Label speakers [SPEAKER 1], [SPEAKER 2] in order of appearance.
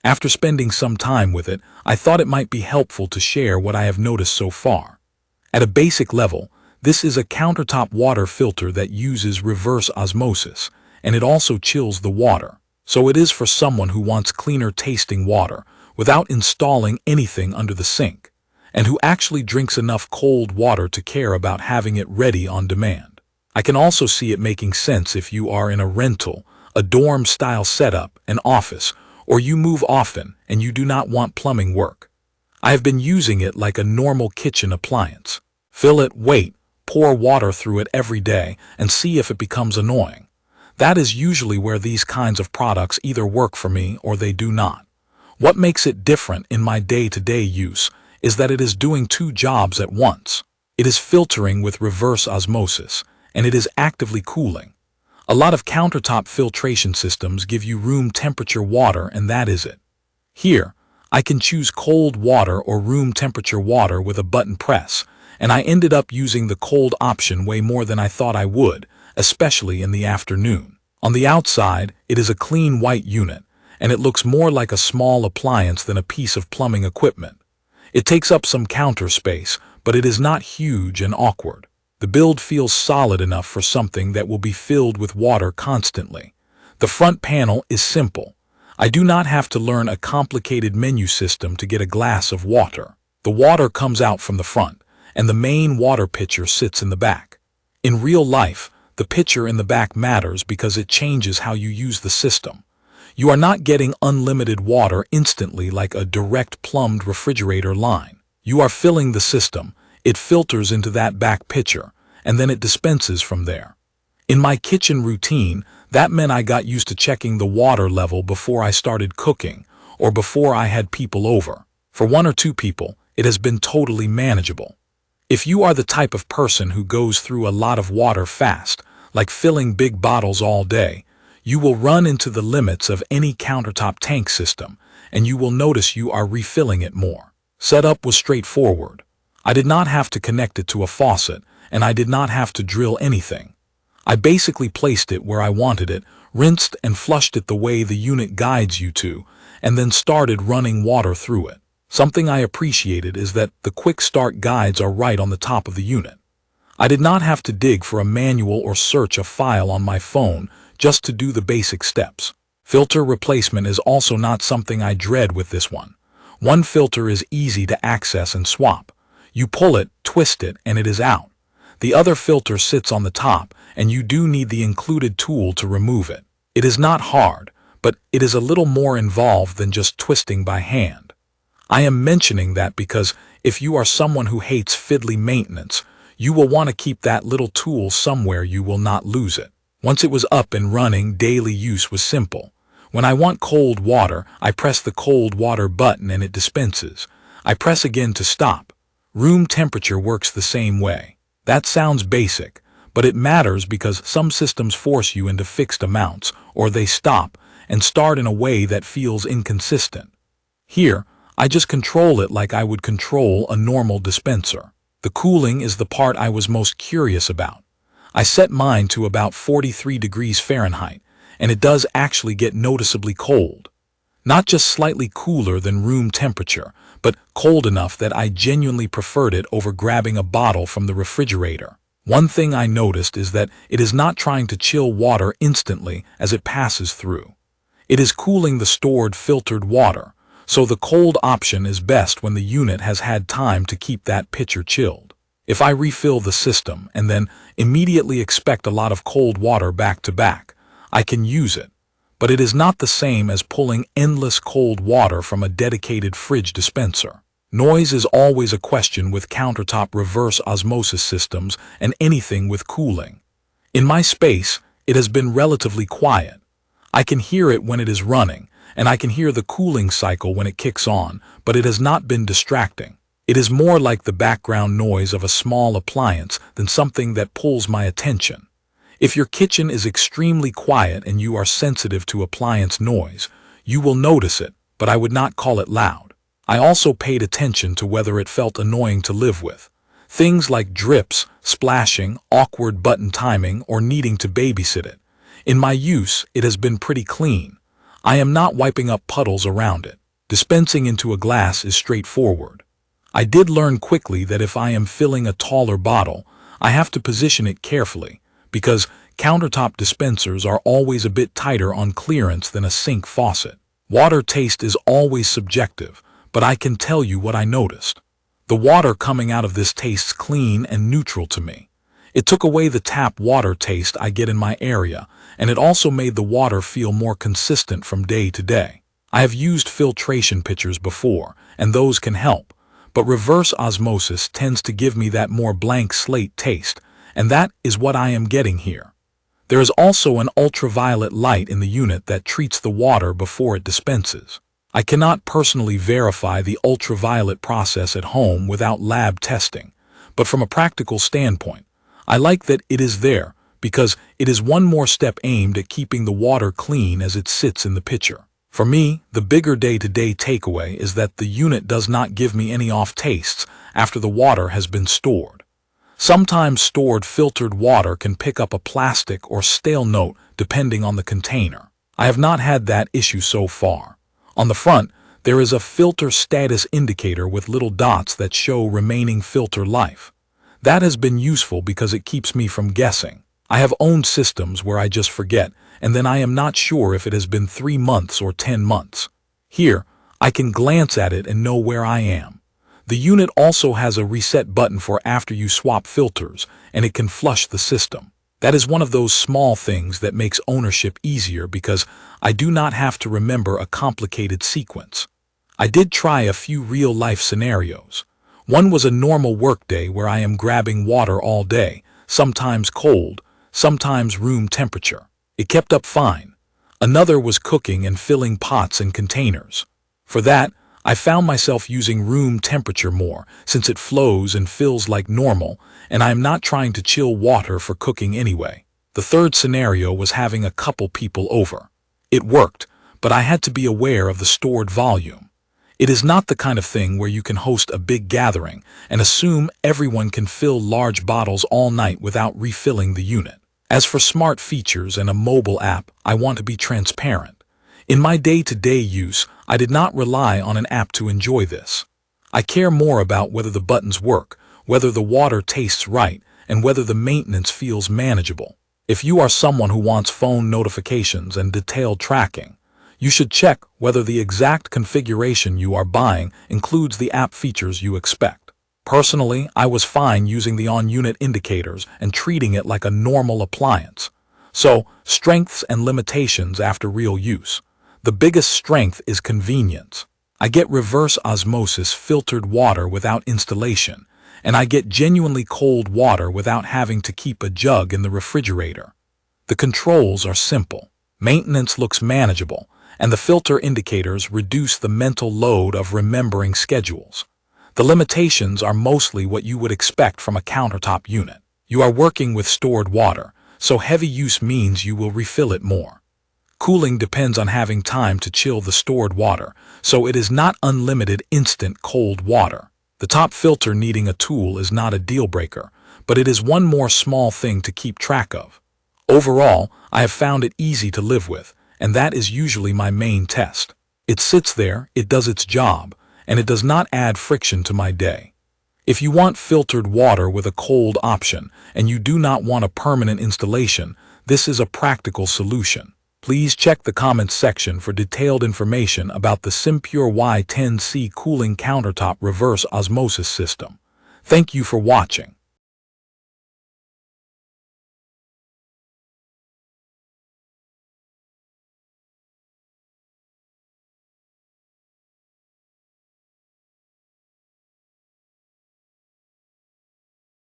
[SPEAKER 1] After spending some time with it, I thought it might be helpful to share what I have noticed so far. At a basic level, this is a countertop water filter that uses reverse osmosis, and it also chills the water. So it is for someone who wants cleaner tasting water without installing anything under the sink, and who actually drinks enough cold water to care about having it ready on demand. I can also see it making sense if you are in a rental, a dorm-style setup, an office, or you move often and you do not want plumbing work. I have been using it like a normal kitchen appliance. Fill it, wait, pour water through it every day, and see if it becomes annoying. That is usually where these kinds of products either work for me or they do not. What makes it different in my day-to-day use is that it is doing two jobs at once. It is filtering with reverse osmosis, and it is actively cooling. A lot of countertop filtration systems give you room temperature water, and that is it. Here, I can choose cold water or room temperature water with a button press, and I ended up using the cold option way more than I thought I would, especially in the afternoon. On the outside, it is a clean white unit, and it looks more like a small appliance than a piece of plumbing equipment. It takes up some counter space, but it is not huge and awkward. The build feels solid enough for something that will be filled with water constantly. The front panel is simple. I do not have to learn a complicated menu system to get a glass of water. The water comes out from the front, and the main water pitcher sits in the back. In real life, the pitcher in the back matters because it changes how you use the system. You are not getting unlimited water instantly like a direct plumbed refrigerator line. You are filling the system. It filters into that back pitcher, and then it dispenses from there. In my kitchen routine, that meant I got used to checking the water level before I started cooking, or before I had people over. For one or two people, it has been totally manageable. If you are the type of person who goes through a lot of water fast, like filling big bottles all day, you will run into the limits of any countertop tank system, and you will notice you are refilling it more. Setup was straightforward. I did not have to connect it to a faucet, and I did not have to drill anything. I basically placed it where I wanted it, rinsed and flushed it the way the unit guides you to, and then started running water through it. Something I appreciated is that the quick start guides are right on the top of the unit. I did not have to dig for a manual or search a file on my phone just to do the basic steps. Filter replacement is also not something I dread with this one. One filter is easy to access and swap. You pull it, twist it, and it is out. The other filter sits on the top, and you do need the included tool to remove it. It is not hard, but it is a little more involved than just twisting by hand. I am mentioning that because if you are someone who hates fiddly maintenance, you will want to keep that little tool somewhere you will not lose it. Once it was up and running, daily use was simple. When I want cold water, I press the cold water button and it dispenses. I press again to stop. Room temperature works the same way. That sounds basic, but it matters because some systems force you into fixed amounts, or they stop and start in a way that feels inconsistent. Here, I just control it like I would control a normal dispenser. The cooling is the part I was most curious about. I set mine to about 43 degrees Fahrenheit, and it does actually get noticeably cold. Not just slightly cooler than room temperature, but cold enough that I genuinely preferred it over grabbing a bottle from the refrigerator. One thing I noticed is that it is not trying to chill water instantly as it passes through. It is cooling the stored filtered water, so the cold option is best when the unit has had time to keep that pitcher chilled. If I refill the system and then immediately expect a lot of cold water back to back, I can use it. But it is not the same as pulling endless cold water from a dedicated fridge dispenser. Noise is always a question with countertop reverse osmosis systems and anything with cooling. In my space, it has been relatively quiet. I can hear it when it is running, and I can hear the cooling cycle when it kicks on, but it has not been distracting. It is more like the background noise of a small appliance than something that pulls my attention. If your kitchen is extremely quiet and you are sensitive to appliance noise, you will notice it, but I would not call it loud. I also paid attention to whether it felt annoying to live with. Things like drips, splashing, awkward button timing, or needing to babysit it. In my use, it has been pretty clean. I am not wiping up puddles around it. Dispensing into a glass is straightforward. I did learn quickly that if I am filling a taller bottle, I have to position it carefully, because countertop dispensers are always a bit tighter on clearance than a sink faucet. Water taste is always subjective, but I can tell you what I noticed. The water coming out of this tastes clean and neutral to me. It took away the tap water taste I get in my area, and it also made the water feel more consistent from day to day. I have used filtration pitchers before, and those can help, but reverse osmosis tends to give me that more blank slate taste, and that is what I am getting here. There is also an ultraviolet light in the unit that treats the water before it dispenses. I cannot personally verify the ultraviolet process at home without lab testing, but from a practical standpoint, I like that it is there because it is one more step aimed at keeping the water clean as it sits in the pitcher. For me, the bigger day-to-day takeaway is that the unit does not give me any off tastes after the water has been stored. Sometimes stored filtered water can pick up a plastic or stale note depending on the container. I have not had that issue so far. On the front, there is a filter status indicator with little dots that show remaining filter life. That has been useful because it keeps me from guessing. I have owned systems where I just forget, and then I am not sure if it has been 3 months or 10 months. Here, I can glance at it and know where I am. The unit also has a reset button for after you swap filters, and it can flush the system. That is one of those small things that makes ownership easier because I do not have to remember a complicated sequence. I did try a few real-life scenarios. One was a normal workday where I am grabbing water all day, sometimes cold, sometimes room temperature. It kept up fine. Another was cooking and filling pots and containers. For that, I found myself using room temperature more, since it flows and fills like normal, and I am not trying to chill water for cooking anyway. The third scenario was having a couple people over. It worked, but I had to be aware of the stored volume. It is not the kind of thing where you can host a big gathering and assume everyone can fill large bottles all night without refilling the unit. As for smart features and a mobile app, I want to be transparent. In my day-to-day use, I did not rely on an app to enjoy this. I care more about whether the buttons work, whether the water tastes right, and whether the maintenance feels manageable. If you are someone who wants phone notifications and detailed tracking, you should check whether the exact configuration you are buying includes the app features you expect. Personally, I was fine using the on-unit indicators and treating it like a normal appliance. So, strengths and limitations after real use. The biggest strength is convenience. I get reverse osmosis filtered water without installation, and I get genuinely cold water without having to keep a jug in the refrigerator. The controls are simple. Maintenance looks manageable, and the filter indicators reduce the mental load of remembering schedules. The limitations are mostly what you would expect from a countertop unit. You are working with stored water, so heavy use means you will refill it more. Cooling depends on having time to chill the stored water, so it is not unlimited instant cold water. The top filter needing a tool is not a deal breaker, but it is one more small thing to keep track of. Overall, I have found it easy to live with, and that is usually my main test. It sits there, it does its job, and it does not add friction to my day. If you want filtered water with a cold option, and you do not want a permanent installation, this is a practical solution. Please check the comments section for detailed information about the SimPure Y10C cooling countertop reverse osmosis system. Thank you for watching.